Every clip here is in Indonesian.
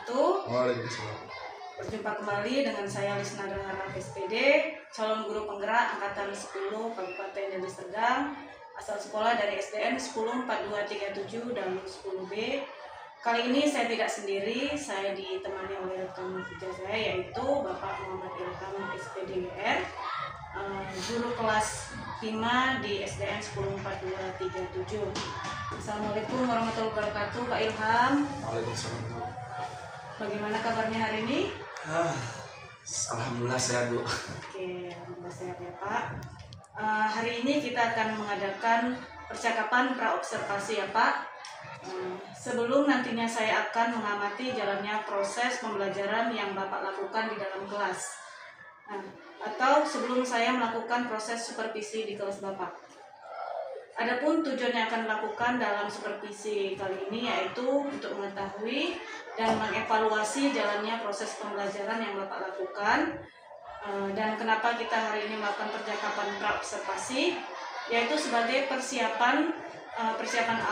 wabarakatuh. Waalaikumsalam. Berjumpa kembali dengan saya Lisna Dahara SPD, calon guru penggerak angkatan 10 Kabupaten Deli Serdang, asal sekolah dari SDN 104237 dan 10B. Kali ini saya tidak sendiri, saya ditemani oleh rekan kerja saya yaitu Bapak Muhammad Ilham SPD WR, guru kelas 5 di SDN 104237. Assalamualaikum warahmatullahi wabarakatuh, Pak Ilham. Waalaikumsalam. Bagaimana kabarnya hari ini? Alhamdulillah sehat, Bu. Oke, alhamdulillah sehat ya Pak. Hari ini kita akan mengadakan percakapan praobservasi ya Pak. Sebelum nantinya saya akan mengamati jalannya proses pembelajaran yang Bapak lakukan di dalam kelas. Atau sebelum saya melakukan proses supervisi di kelas Bapak. Adapun tujuan yang akan dilakukan dalam supervisi kali ini yaitu untuk mengetahui dan mengevaluasi jalannya proses pembelajaran yang Bapak lakukan. Dan kenapa kita hari ini melakukan percakapan praobservasi, yaitu sebagai persiapan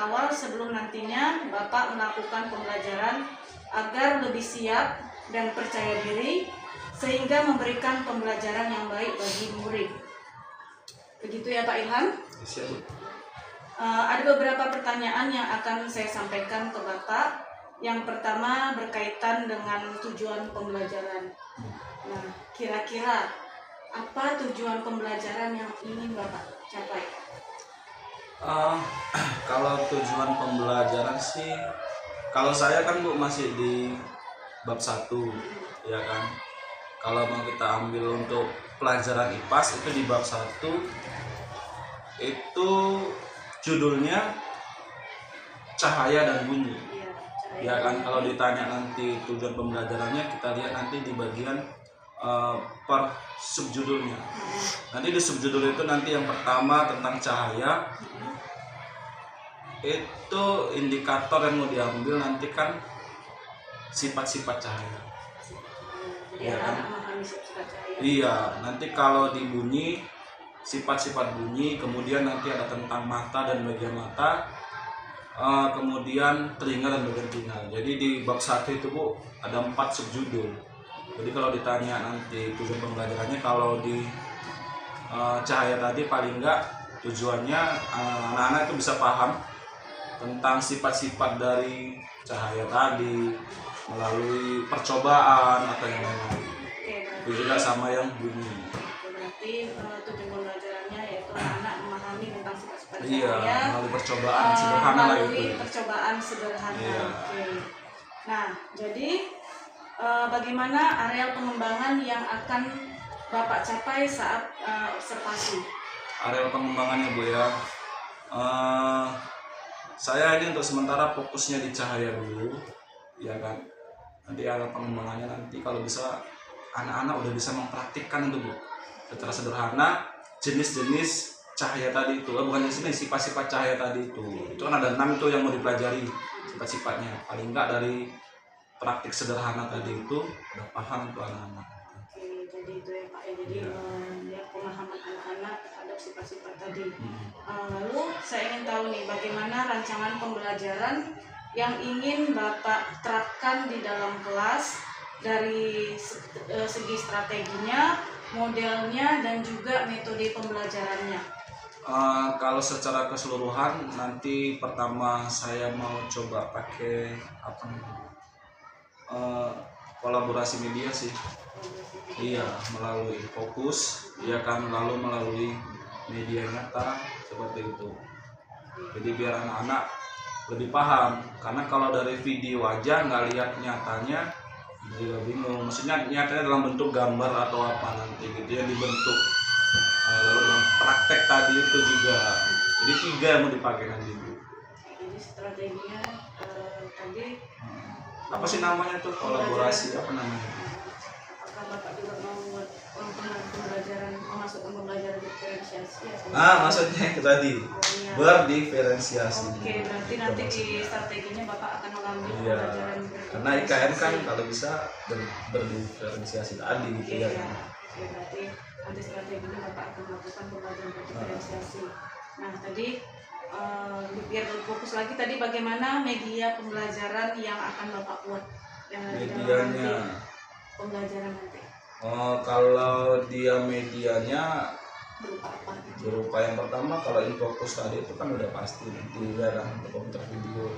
awal sebelum nantinya Bapak melakukan pembelajaran agar lebih siap dan percaya diri sehingga memberikan pembelajaran yang baik bagi murid. Begitu ya Pak Ilham? Siap, Bu. Ada beberapa pertanyaan yang akan saya sampaikan ke Bapak. Yang pertama berkaitan dengan tujuan pembelajaran. Nah, kira-kira apa tujuan pembelajaran yang ingin Bapak capai? Kalau tujuan pembelajaran sih, kalau saya kan Bu masih di bab 1, ya kan. Kalau mau kita ambil untuk pelajaran IPAS itu di bab 1 itu judulnya cahaya dan bunyi. Ya kan, kalau ditanya nanti tujuan pembelajarannya kita lihat nanti di bagian per subjudulnya. Nanti di subjudul itu nanti yang pertama tentang cahaya. Itu indikator yang mau diambil nanti kan sifat-sifat cahaya. Jadi anak memahami sifat cahaya. Iya, nanti kalau di bunyi sifat-sifat bunyi, kemudian nanti ada tentang mata dan bagian mata, kemudian telinga dan bagian telinga. Jadi di bab 1 itu Bu ada 4 subjudul. Jadi kalau ditanya nanti tujuan pembelajarannya, kalau di cahaya tadi paling enggak tujuannya anak-anak itu bisa paham tentang sifat-sifat dari cahaya tadi melalui percobaan atau yang lain-lain. Itu juga sama yang bunyi. Berarti tujuan pembelajarannya yaitu anak memahami tentang sifat-sifat cahaya. Iya, melalui percobaan sederhana lah itu. Melalui percobaan sederhana. Iya. Oke. Nah, jadi bagaimana areal pengembangan yang akan Bapak capai saat observasi? Areal pengembangannya Bu ya, saya ini untuk sementara fokusnya di cahaya dulu, ya kan. Nanti areal pengembangannya nanti kalau bisa anak-anak udah bisa mempraktikkan itu Bu, secara sederhana jenis-jenis cahaya tadi itu, bukan jenis, sifat-sifat cahaya tadi itu kan ada 6 itu yang mau dipelajari sifat-sifatnya. Paling enggak dari praktik sederhana tadi itu udah paham tuh anak-anak. Oke, jadi itu ya Pak ya, jadi ya, pemahaman anak-anak terhadap sifat-sifat tadi. Lalu saya ingin tahu nih bagaimana rancangan pembelajaran yang ingin Bapak terapkan di dalam kelas dari segi strateginya, modelnya, dan juga metode pembelajarannya. Kalau secara keseluruhan nanti pertama saya mau coba pakai kolaborasi media sih. Iya, melalui fokus, ya kan, lalu melalui media nyata seperti itu. Jadi biar anak-anak lebih paham, karena kalau dari video aja nggak lihat nyatanya juga bingung. Maksudnya nyatanya dalam bentuk gambar atau apa nanti gitu ya dibentuk. Lalu dengan praktek tadi itu juga. Jadi 3 yang mau dipakai nanti. Jadi strateginya tadi Apa sih namanya tuh, kolaborasi apa namanya? apakah Bapak juga mau membuat pembelajaran, memasukkan pembelajaran diferensiasi? Maksudnya itu tadi berdiferensiasi. Oke, berarti nanti di strateginya Bapak akan mengambil Iya, pembelajaran karena IKN kan kalau bisa berdiferensiasi tadi gitu ya. Oke, berarti nanti strateginya Bapak akan melakukan pembelajaran berdiferensiasi. Nah, tadi biar fokus lagi tadi bagaimana media pembelajaran yang akan Bapak buat. Medianya. Pembelajaran nanti Kalau dia medianya berupa apa gitu? berupa yang pertama, kalau infokus tadi itu kan udah pasti nanti ya kan komputer video.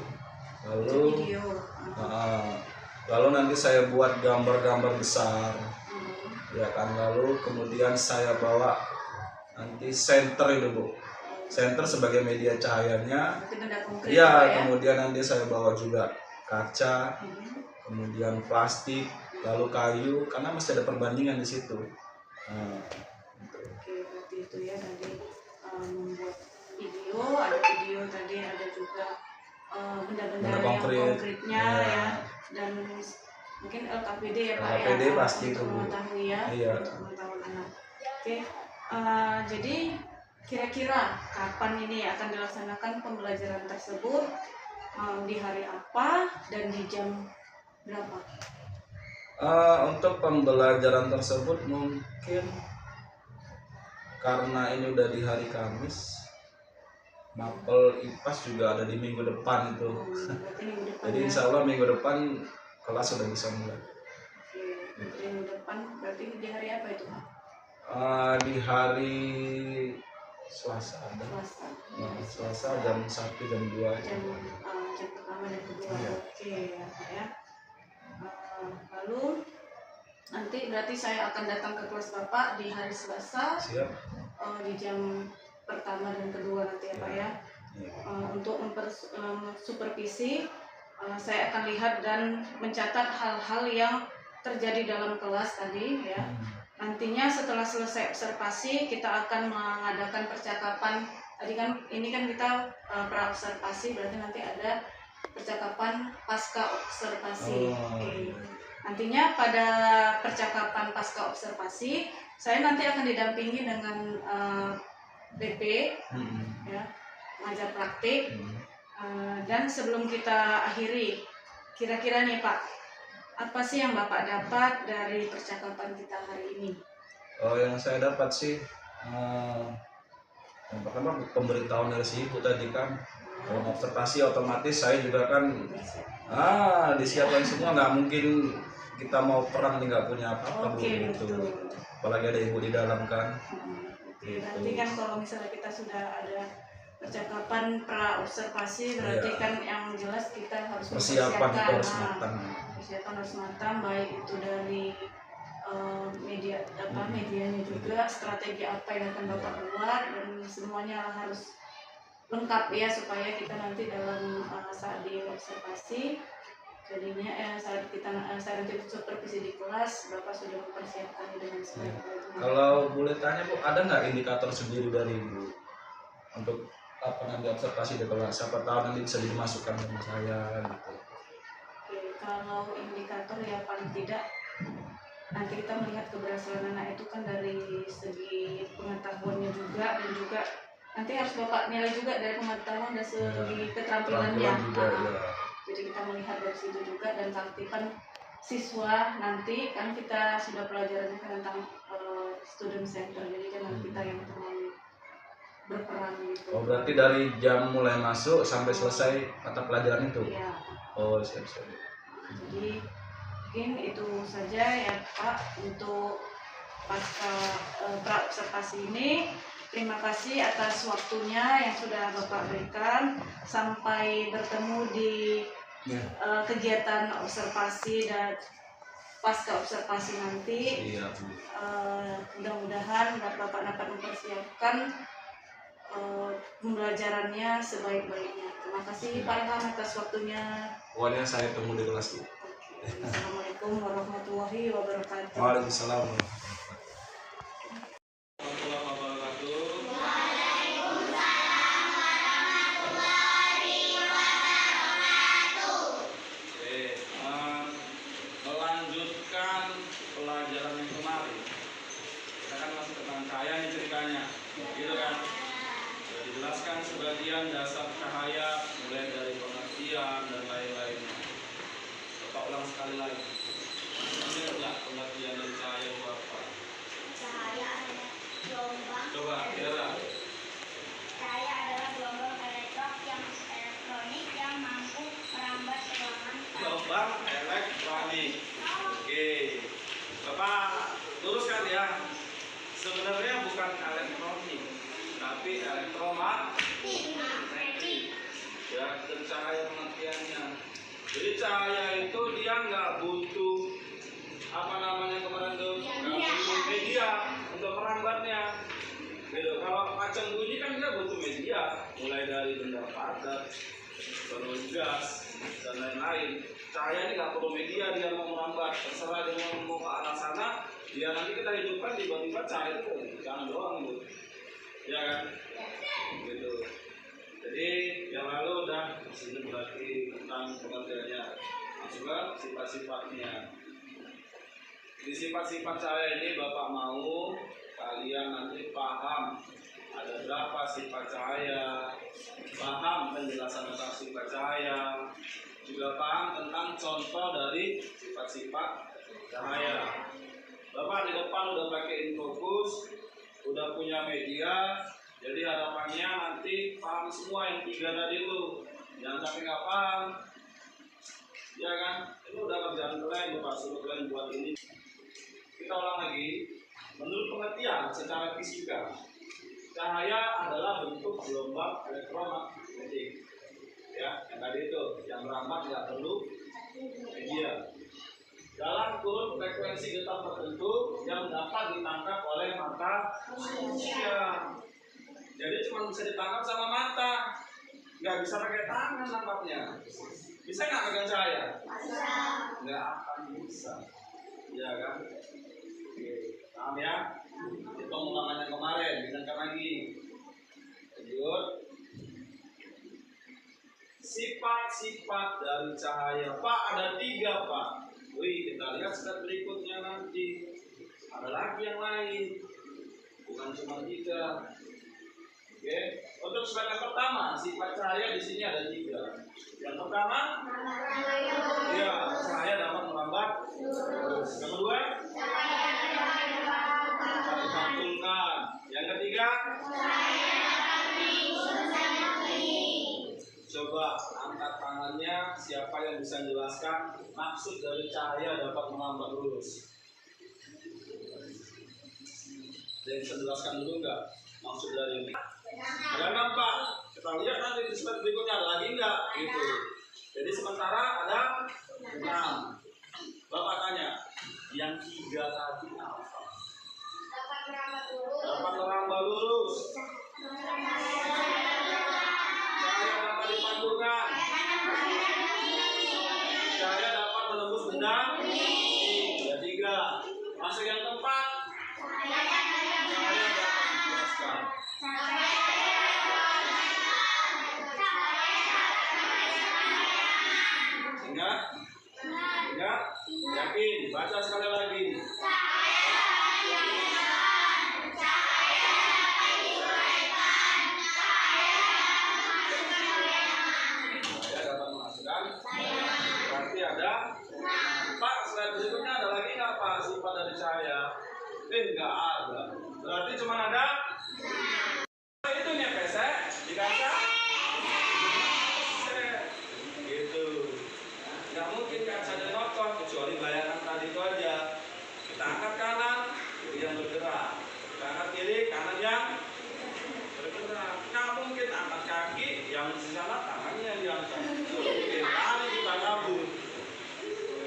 Lalu Video. lalu nanti saya buat gambar-gambar besar, ya kan. Lalu kemudian saya bawa nanti senter itu Bu, senter sebagai media cahayanya. Berarti benda konkret Iya, ya? kemudian nanti saya bawa juga kaca, kemudian plastik, lalu kayu, karena masih ada perbandingan di situ. Gitu. Oke, berarti itu ya tadi membuat video, ada video tadi, ada juga benda-benda yang konkretnya ya, dan mungkin LKPD ya Pak LKPD ya, pasti untuk itu. mengetahui ya, Iya. untuk mengetahui anak. Oke, jadi kira-kira kapan ini akan dilaksanakan pembelajaran tersebut, di hari apa dan di jam berapa? Untuk pembelajaran tersebut mungkin karena ini udah di hari Kamis, mapel IPAS juga ada di minggu depan itu. Berarti minggu depan Jadi ya? insya Allah minggu depan kelas sudah bisa mulai. Oke, berarti minggu depan, berarti di hari apa itu Pak? Di hari Selasa ada. Selasa. Selasa jam 1 jam 2. Jam pertama dan kedua. Iya. Oke ya Pak ya. Lalu nanti berarti saya akan datang ke kelas Bapak di hari Selasa. Siap. Di jam pertama dan kedua nanti ya Pak ya. Untuk supervisi, saya akan lihat dan mencatat hal-hal yang terjadi dalam kelas tadi ya. Nantinya setelah selesai observasi kita akan mengadakan percakapan. Tadi kan ini kan kita pra observasi, berarti nanti ada percakapan pasca observasi. Oke. Nantinya pada percakapan pasca observasi saya nanti akan didampingi dengan BP ya, mengajar praktik. Dan sebelum kita akhiri, kira-kira nih Pak, apa sih yang Bapak dapat dari percakapan kita hari ini? Yang saya dapat sih yang pertama pemberitahuan dari si ibu tadi kan. Kalau observasi otomatis saya juga kan disiapkan semua, nggak mungkin kita mau perang nih nggak punya apa-apa. Oke, gitu. betul. Apalagi ada ibu di dalam kan. Nanti kan kalau misalnya kita sudah ada percakapan pra observasi, berarti kan yang jelas kita harus persiapan itu harus matang. Persiapan harus matang, baik itu dari medianya juga, strategi apa yang akan Bapak buat, dan semuanya harus lengkap ya, supaya kita nanti dalam saat di observasi jadinya saat nanti supervisi di kelas, Bapak sudah mempersiapkan dengan sebaik-baiknya. Kalau boleh tanya Bu, ada nggak indikator sendiri dari Ibu untuk nanti observasi di kelas? Siapa tahu nanti bisa dimasukkan sama saya gitu. Oke, kalau indikator ya paling tidak nanti kita melihat keberhasilan anak itu kan dari segi pengetahuannya juga, dan juga nanti harus Bapak nilai juga dari pengetahuan dan segi keterampilannya. Jadi kita melihat dari situ juga, dan keaktifan siswa nanti kan kita sudah pelajaran tentang student center, jadi jangan kita yang terlalu berperan gitu. Berarti dari jam mulai masuk sampai selesai mata pelajaran itu? Iya. Siap. Jadi mungkin itu saja ya Pak untuk pasca pra observasi ini. Terima kasih atas waktunya yang sudah Bapak berikan. Sampai bertemu di kegiatan observasi dan pasca observasi nanti. Iya. Mudah-mudahan Bapak dapat mempersiapkan pembelajarannya sebaik-baiknya. Terima kasih Pak Ilham atas waktunya. Pokoknya saya tunggu di kelas Bu. Assalamualaikum warahmatullahi wabarakatuh. Waalaikumsalam. Melanjutkan pelajaran yang kemarin, kita kan masih tentang cahaya nih ceritanya, gitu kan? Sudah dijelaskan sebagian dasar cahaya, mulai dari pengertian dan lain-lainnya. Bapak ulang sekali lagi. Ingat nggak pengertian dari cahaya itu apa? Cahaya adalah gelombang. Coba kira. Cahaya adalah gelombang elektronik yang mampu merambat ruangan. Gelombang elektronik sebenarnya bukan elektronik, tapi elektromagnetik. Ya, dan cahaya pengertiannya. Jadi cahaya itu dia nggak butuh apa namanya kemarin tuh, nggak butuh media untuk merambatnya. Gitu. Kalau macam bunyi kan dia butuh media, mulai dari benda padat, terus gas dan lain-lain. Cahaya ini nggak perlu media, dia mau merambat, terserah dia mau ke arah sana, dia nanti kita hidupkan tiba-tiba cahaya itu jangan doang gitu, ya kan? Gitu. Jadi yang lalu udah disini berarti tentang pengertiannya, masuk ke sifat-sifatnya. Di sifat-sifat cahaya ini Bapak mau kalian nanti paham ada berapa sifat cahaya, paham penjelasan tentang sifat cahaya, juga paham tentang contoh dari sifat-sifat cahaya. Bapak di depan udah pakai infocus, udah punya media, jadi harapannya nanti paham semua yang 3 tadi itu. Jangan sampai nggak paham, ya kan? Itu udah kerjaan kalian, Bapak suruh kalian buat ini. Kita ulang lagi. Menurut pengertian secara fisika, cahaya adalah bentuk gelombang elektromagnetik. Ya, yang tadi itu, yang merambat nggak perlu media. Dalam kurun frekuensi getar tertentu yang dapat ditangkap oleh mata manusia. Jadi cuma bisa ditangkap sama mata, nggak bisa pakai tangan nampaknya. Bisa nggak pegang cahaya? Bisa. Nggak akan bisa, ya kan? Oke, paham ya? Itu pengulangan yang kemarin, dengarkan lagi. Lanjut. Sifat-sifat dari cahaya, Pak, ada 3, Pak. Wih, kita lihat slide berikutnya nanti. Ada lagi yang lain, bukan cuma 3. Oke, untuk slide yang pertama, sifat cahaya di sini ada 3. Yang pertama, ya, cahaya dapat merambat. Yang kedua, dapat dipantulkan. Yang ketiga, coba angkat tangannya, siapa yang bisa menjelaskan maksud dari cahaya dapat merambat lurus? Ada yang bisa menjelaskan dulu nggak maksud dari ini? Ada nampak? Kita lihat nanti di slide berikutnya ada lagi nggak? Gitu. Jadi sementara ada 6. Bapak tanya, yang 3 tadi apa? Dapat merambat lurus. Cahaya dapat dipantulkan. Cahaya dapat menembus benda. Ada 3. Masuk yang keempat. Cahaya dapat dijelaskan. Ingat? Ingat? Yakin? Baca sekali lagi. Berarti ada. Pak, slide berikutnya ada lagi nggak Pak sifat dari cahaya? Nggak ada. Berarti cuma ada itu nih pesek di kaca. Gitu. Nggak mungkin kacanya nokot kecuali bayangan tadi itu aja. Kita angkat kanan, kiri yang bergerak. Kita angkat kiri, kanan yang bergerak. Nggak mungkin angkat kaki yang di sana tangannya yang diangkat. Mungkin tali kita kabur.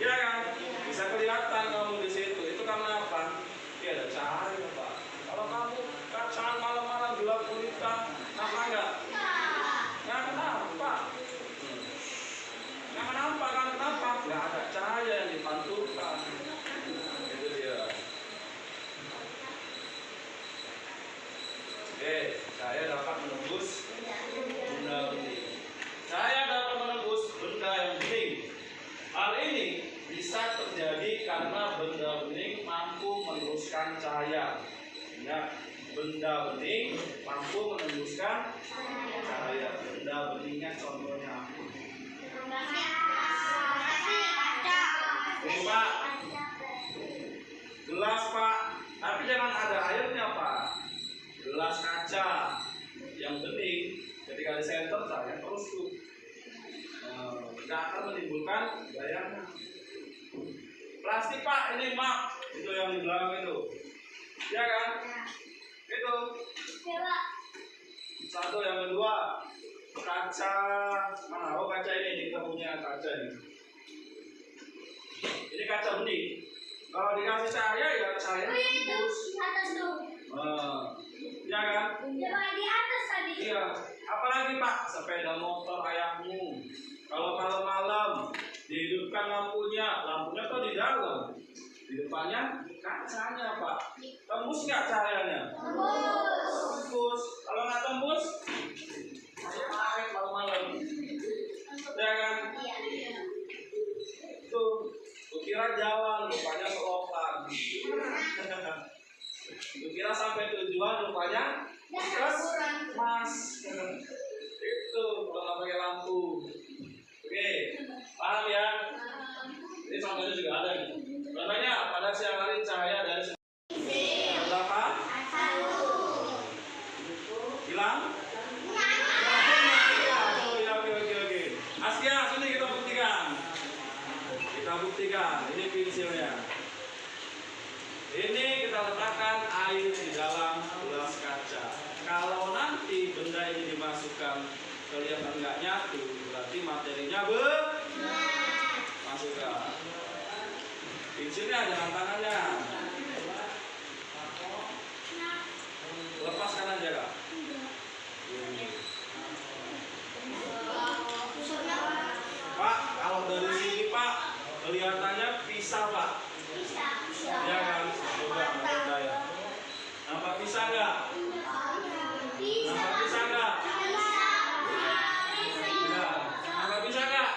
Ya kan? Bisa kelihatan kamu di situ. Itu karena apa? Iya ada cahaya, Pak. Kalau kamu kacaan malam-malam gelap gulita, apa enggak? Nggak kenapa? Nggak kenapa? Kan kenapa? Nggak ada cahaya yang dipantulkan. Itu dia. Oke, cahaya dapat menembus benda bening. Cahaya dapat menembus benda yang bening. Hal ini bisa terjadi karena benda bening mampu meneruskan cahaya. Ingat, benda bening mampu menembuskan cahaya. Benda beningnya contohnya apa? Ini Pak, gelas Pak, tapi jangan ada airnya Pak. Gelas kaca yang bening ketika di center cahaya terus tuh. Tidak akan menimbulkan bayangan. Plastik Pak, ini map itu yang di belakang itu, ya kan? Itu. Satu, yang kedua kaca mana? Oh, kaca ini kita punya kaca ini. Ini kaca bening. Kalau dikasih cahaya ya cahaya tembus. Ya kan? Di atas tadi. Iya. Apalagi Pak, sepeda motor ayahmu. Kalau malam-malam dihidupkan lampunya, lampunya tuh di dalam. Di depannya kacanya Pak. Tembus nggak cahayanya? Tembus. Kalau nggak tembus, masuk tarik malam-malam. Ya kan? Tuh, kukira jalan, rupanya selokan. Kukira sampai tujuan, rupanya mas. Itu kalau nggak pakai lampu. Oke, paham ya? Ini contohnya juga ada nih. Contohnya pada siang hari cahaya dari berapa? Hilang? Oh ya, oke. Askia, sini kita buktikan. Ini pensilnya. Ini kita letakkan air di dalam gelas kaca. Kalau nanti benda ini dimasukkan kelihatan nggak nyatu, berarti materinya masukkan. Pensilnya ada tantangannya. Lepaskan aja Kak. Pak, kalau dari sini Pak kelihatannya pisah Pak. Ya kan? Coba saya. Nampak pisah nggak? Nampak pisah nggak? Ya. Nampak pisah nggak?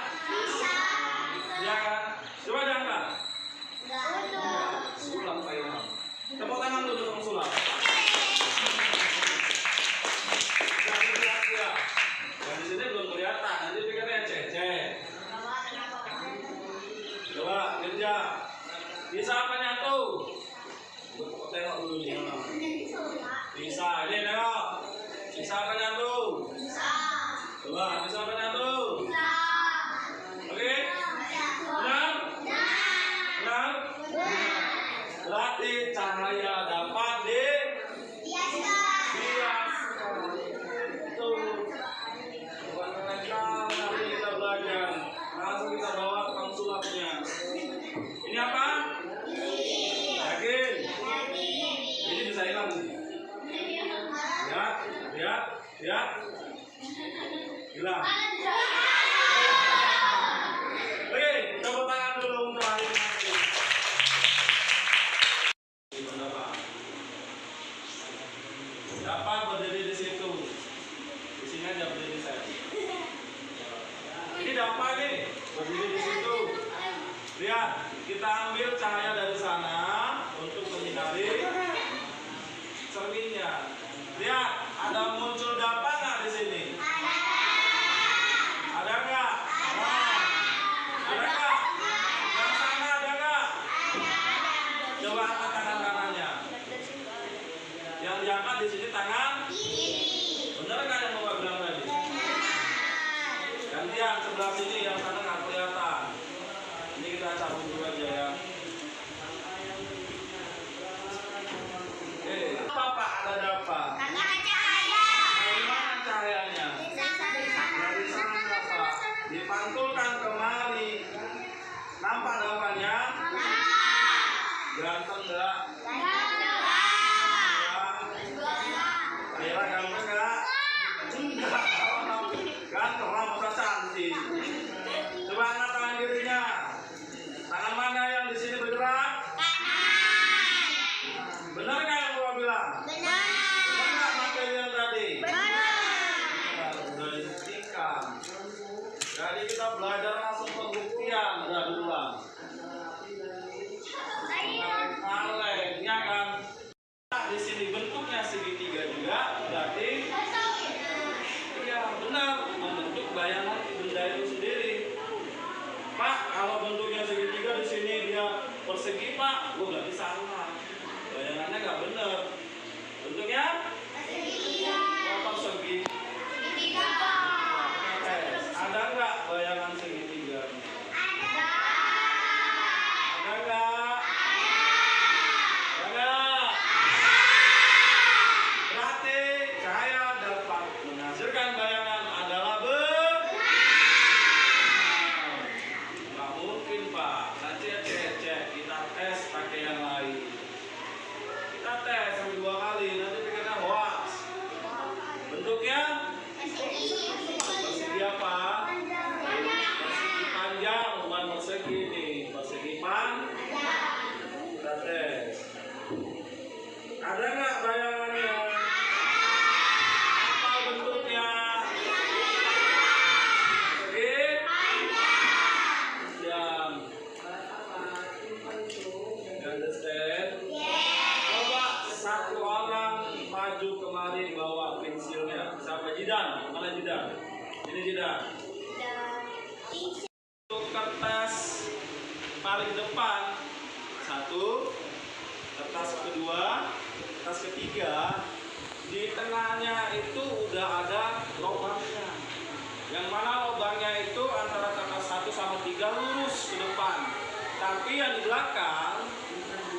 Ya kan? Coba diangkat. Sulap Pak Ilham. Tepuk tangan dulu untuk sulap. Jangan lihat ya. Yang di sini belum kelihatan. Nanti pikirnya cecek. Coba kerja. Bisa apa nyatu? Tengok dulu nih. Bisa. Ini tengok. Bisa apa nyatu? Coba bisa apa nyatu? Oke? Benar? Benar? Berarti cahaya dapat dibiaskan. Tuh. Bukan mental, nanti kita belajar. Langsung kita bawa tukang sulapnya. Ini apa? Yakin? Ini bisa hilang nih. Lihat. Hilang. Oke, tepuk tangan dulu untuk hari ini. Dapat berdiri di situ. Di sini aja berdiri saya. Ini dapat nih, berdiri di situ. Lihat, kita ambil cahaya dari sana untuk menyinari cerminnya. Lihat, ada muncul dapat nggak di sini? Ada nggak? Ada nggak? Yang sana ada nggak? Coba angkat tangan kanannya. Yang diangkat di sini tangan bener nggak yang bapak bilang tadi? Gantian sebelah sini, yang sana nggak kelihatan. Ini kita cabut dulu aja ya. bentuknya persegi apa? Persegi panjang, bukan persegi nih. Persegi panjang. Kita tes. Ada nggak bayangannya? Apa bentuknya? Persegi panjang. Understand? Coba satu orang maju kemari bawa pensilnya. Siapa? Jidan? Mana Jidan? Ini Jidan. Untuk kertas paling depan satu, kertas kedua, kertas ketiga, di tengahnya itu udah ada lubangnya. Yang mana lubangnya itu antara kertas 1 sama 3 lurus ke depan. Tapi yang di belakang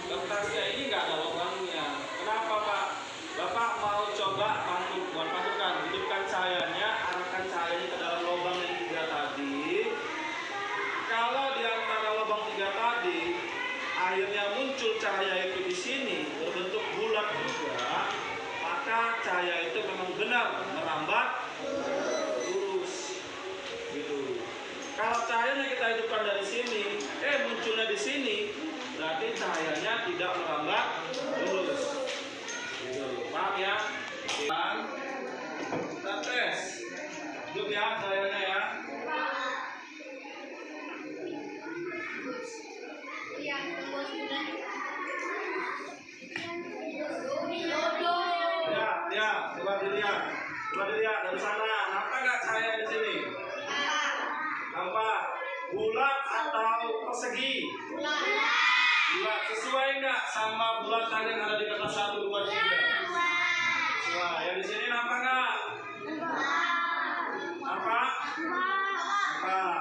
kertasnya ini nggak ada lubangnya. Kenapa Pak? Bapak mau coba padukan, hidupkan cahayanya, arahkan cahayanya ke dalam lubang yang 3 tadi. Kalau di antara lubang 3 tadi akhirnya muncul cahaya itu di sini berbentuk bulat juga, maka cahaya itu memang benar merambat lurus. Gitu. Kalau cahayanya kita hidupkan dari sini, munculnya di sini, berarti cahayanya tidak merambat lurus. Gitu. Paham ya? Kita tes. Hidup ya cahayanya ya. Ya, coba dilihat dari sana. Nampak nggak cahaya di sini? Nampak? Bulat atau persegi? Bulat. Sesuai nggak sama bulatan yang ada di kertas 1, 2, 3? Wah, yang di sini nampak nggak? Nampak? Nampak.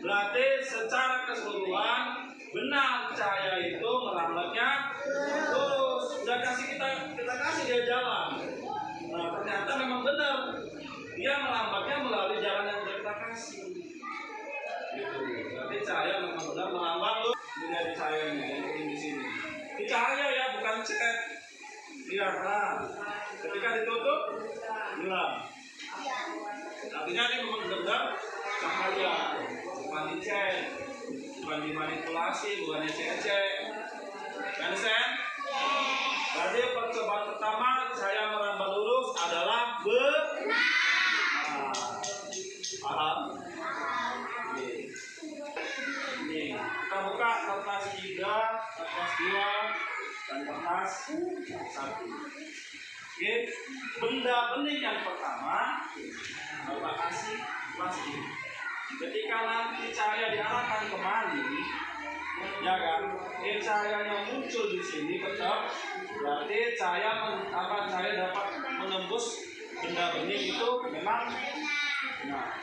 Berarti secara keseluruhan benar cahaya itu merambatnya terus. Udah kita kasih dia jalan. Nah, ternyata memang benar. Dia melambatnya melalui jalan yang sudah kita kasih. Gitu. Berarti cahaya memang benar melambat lu. Ini dari cahayanya yang di sini. Ini cahaya ya, bukan cat. Lihat, nah. Ketika ditutup, hilang. Artinya ini memang benar cahaya, bukan dicek, bukan dimanipulasi, bukan dicek-cek. Understand? Jadi percobaan pertama saya merambat lurus adalah benar. Paham? Ini kita buka kertas 3, kertas 2, dan kertas 1. Oke, benda bening yang pertama Bapak kasih plastik. Ketika nanti cahaya diarahkan kemari, ya kan, cahayanya muncul di sini tetap, berarti cahaya dapat menembus benda bening itu memang benar.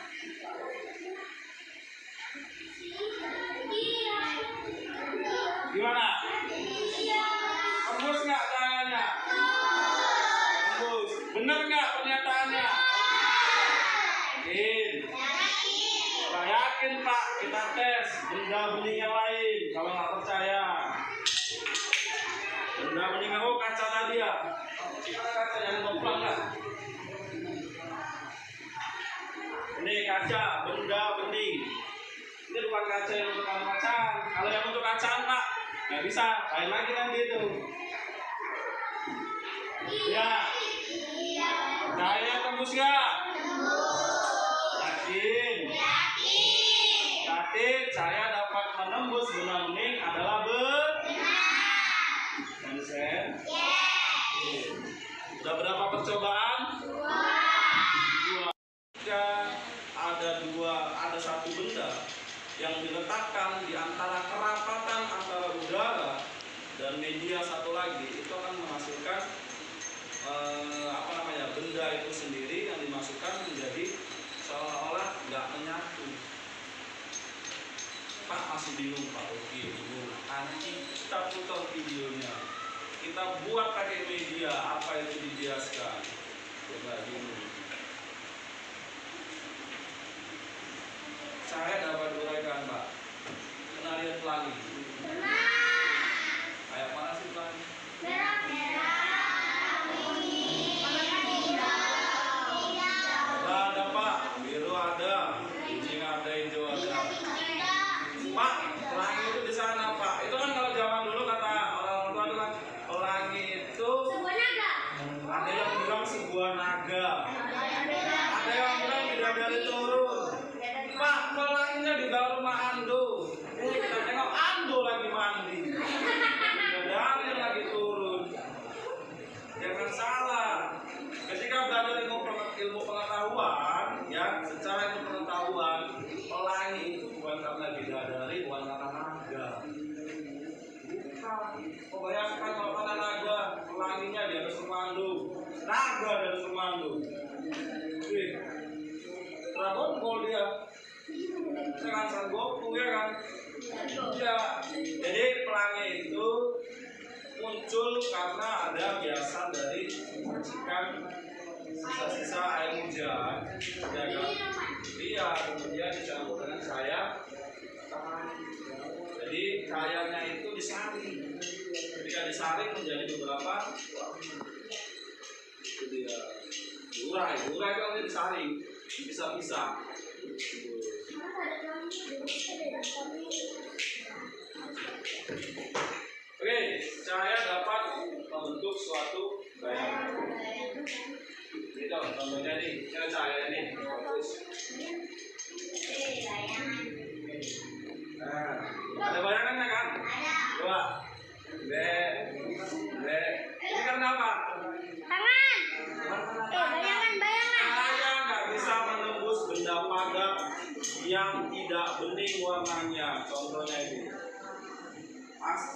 Gimana? Tembus nggak cahayanya? Tembus. Benar nggak pernyataannya? Yakin Pak, kita tes benda bening yang lain. Kalau nggak percaya, benda bening kaca tadi ya. Mana kaca yang ngoplang nggak? Ini kaca, benda bening. Ini bukan kaca yang untuk kamu kacang. Kalau yang untuk kacang Pak, nggak bisa. Lain lagi kan gitu. Ya. Cahaya tembus nggak? Yakin? Berarti cahaya dapat menembus benda bening adalah benar. Understand? Sudah berapa percobaan? 2. Jika ada satu benda yang diletakkan di antara kerapatan antara udara dan media satu lagi, itu akan menghasilkan benda itu sendiri yang dimasukkan menjadi seolah-olah nggak menyatu. Pak masih bingung Pak, oke bingung. Nanti kita putar videonya. Kita buat pakai media apa itu dibiaskan. Coba bingung. Saya dapat uraikan Pak. Kena lihat pelangi. Kayak mana sih pelangi? ilmu pengetahuan, ya, secara ilmu pengetahuan, pelangi itu bukan karena bidadari, bukan karena naga. Bukan. Kau bayangkan kalau karena naga, pelanginya di atas pemandu, naga di atas pemandu. Wih, Dragon Ball dia, dengan Son Goku ya kan? Ya, jadi pelangi itu muncul karena ada biasan dari percikan sisa-sisa air hujan, ya kan? Iya, kemudian dicampur dengan cahaya. Jadi cahayanya itu disaring. Ketika disaring menjadi beberapa, itu dia urai itu nanti disaring, bisa-bisa. Oke, cahaya dapat membentuk suatu bayangan. Gitu, contohnya nih, ini cahaya ini. Nah, ada bayangannya kan? Coba. Ini karena apa? Tangan. Bayangan. Cahaya nggak bisa menembus benda padat yang tidak bening warnanya. Contohnya ini.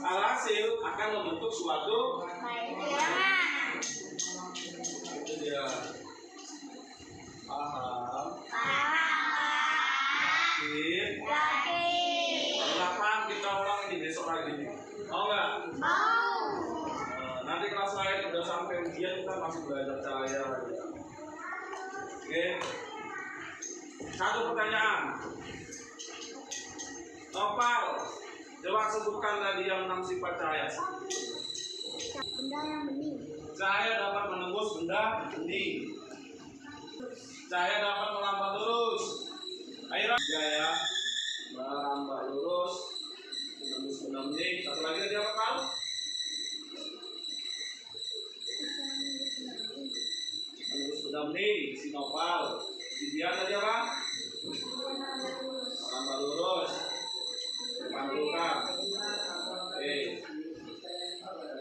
Alhasil akan membentuk suatu Bayangan. itu dia. Paham? Kapan kita ulang ini besok lagi nih? Mau nggak? Nanti kelas lain udah sampai ujian kita masih belajar cahaya lagi. Oke. Satu pertanyaan. Nopal, coba sebutkan tadi yang 6 sifat cahaya. Benda yang bening. Cahaya dapat menembus benda bening. Cahaya dapat melambat lurus. Ayo, cahaya melambat lurus, menembus benda bening. Satu lagi tadi apa kau? Menembus benda bening. Si Nopal. Si dia tadi apa? Melambat lurus. Pantulkan.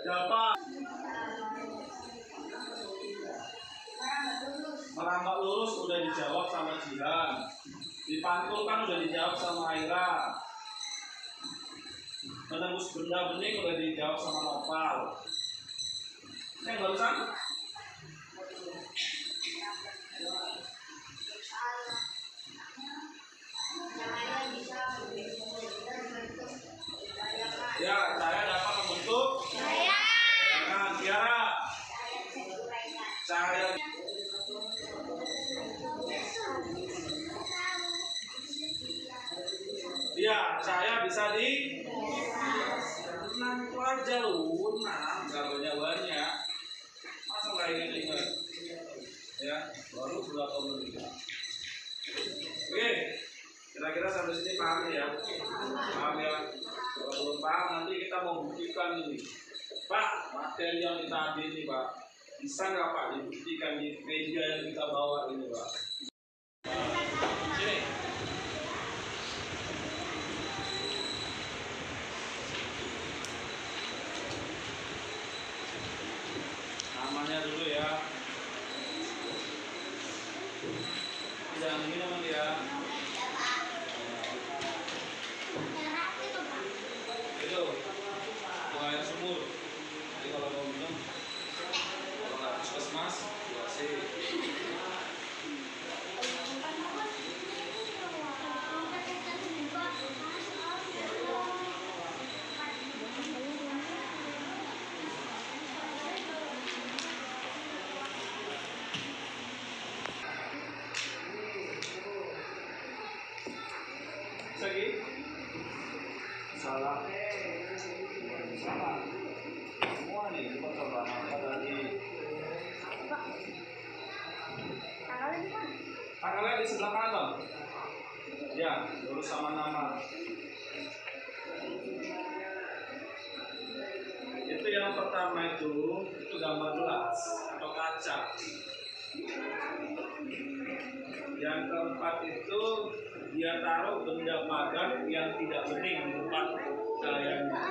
Dapat merambat lurus udah dijawab sama Jihan. Dipantulkan udah dijawab sama Aira. Menembus benda bening udah dijawab sama Nopal. Yang barusan? Ya, saya dapat membentuk bayangan. Tiara, cahaya. Iya, saya bisa di tenang itu aja lu, nah, nggak banyak. Masa nggak ingat? Ya, baru berapa menit. Oke, kira-kira sampai sini paham ya? Paham ya? Kalau belum paham nanti kita mau buktikan ini. Pak, materi yang kita ambil ini Pak, bisa nggak Pak dibuktikan di media yang kita bawa ini Pak? Sini. Namanya dulu ya. Jangan minum ya. Itu buang air sumur. Jadi kalau mau minum, kalau nggak puskesmas, sih. Lagi salah semua nih kita coba apa tadi tanggalnya di sebelah kanan Bang ya lurus sama nama itu yang pertama itu gambar gelas atau kaca yang keempat itu dia taruh benda padat yang tidak bening di tempat cahayanya.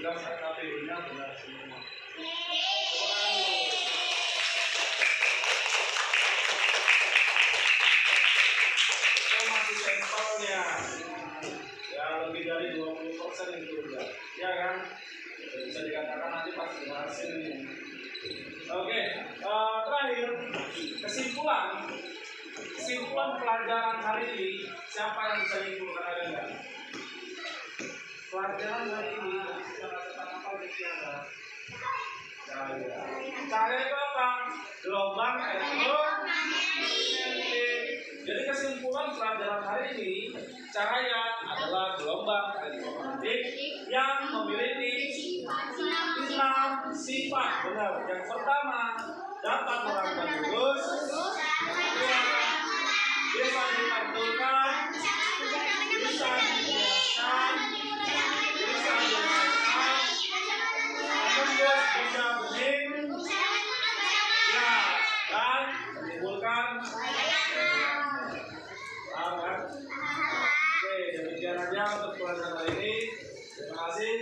tugas KPU-nya benar semua. Kita masih sampelnya. Ya lebih dari 20% itu udah. Ya kan? Bisa dikatakan nanti pasti berhasil ini. Oke, terakhir kesimpulan pelajaran hari ini, siapa yang bisa menyimpulkan, ada nggak? Pelajaran hari ini kita katakan apa ada? Cahaya itu apa? Gelombang elektromagnetik. Jadi kesimpulan pelajaran hari ini, cahaya adalah gelombang elektromagnetik yang memiliki 6 sifat. Benar. Yang pertama, dapat merambat lurus, bisa dipantulkan, bisa dibiaskan, bisa dinaikkan, menembus benda bening, ya, dan menimbulkan paham kan? Oke, demikian aja untuk pelajaran hari ini. Terima kasih.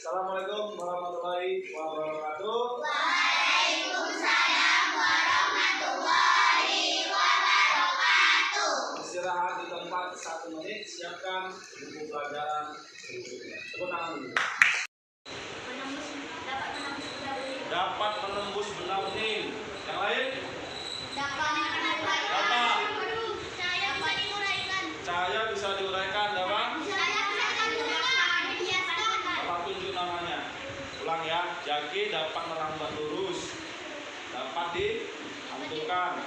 Assalamualaikum warahmatullahi wabarakatuh. Waalaikumsalam warahmatullahi wabarakatuh. Istirahat di tempat 1 menit, siapkan buku pelajaran berikutnya. Tepuk tangan dulu. Dapat menembus benda bening. Yang lain? Cahaya bisa diuraikan. Dapat? Apa tunjuk namanya? Ulang ya. Jaki dapat merambat lurus. Dapat dipantulkan.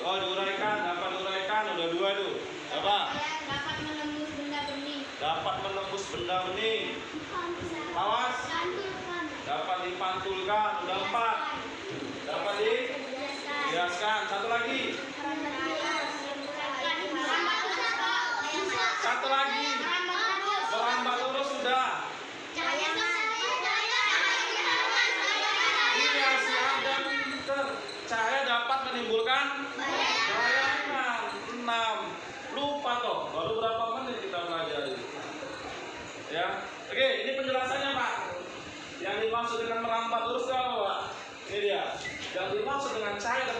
Oh, diuraikan. Dapat diuraikan. Udah 2 tuh. Coba. Dapat menembus benda bening. Awas. Dapat dipantulkan. Udah 4. Dapat dihiaskan. Satu lagi. Satu lagi. Merambat lurus sudah. Ini si Adam pinter. Cahaya dapat menimbulkan bayangan. 6. Lupa toh. Baru berapa menit kita pelajari. Ya. Oke, ini penjelasannya, Pak. Yang dimaksud dengan merambat lurus itu apa, Pak? Ini dia. Yang dimaksud dengan cahaya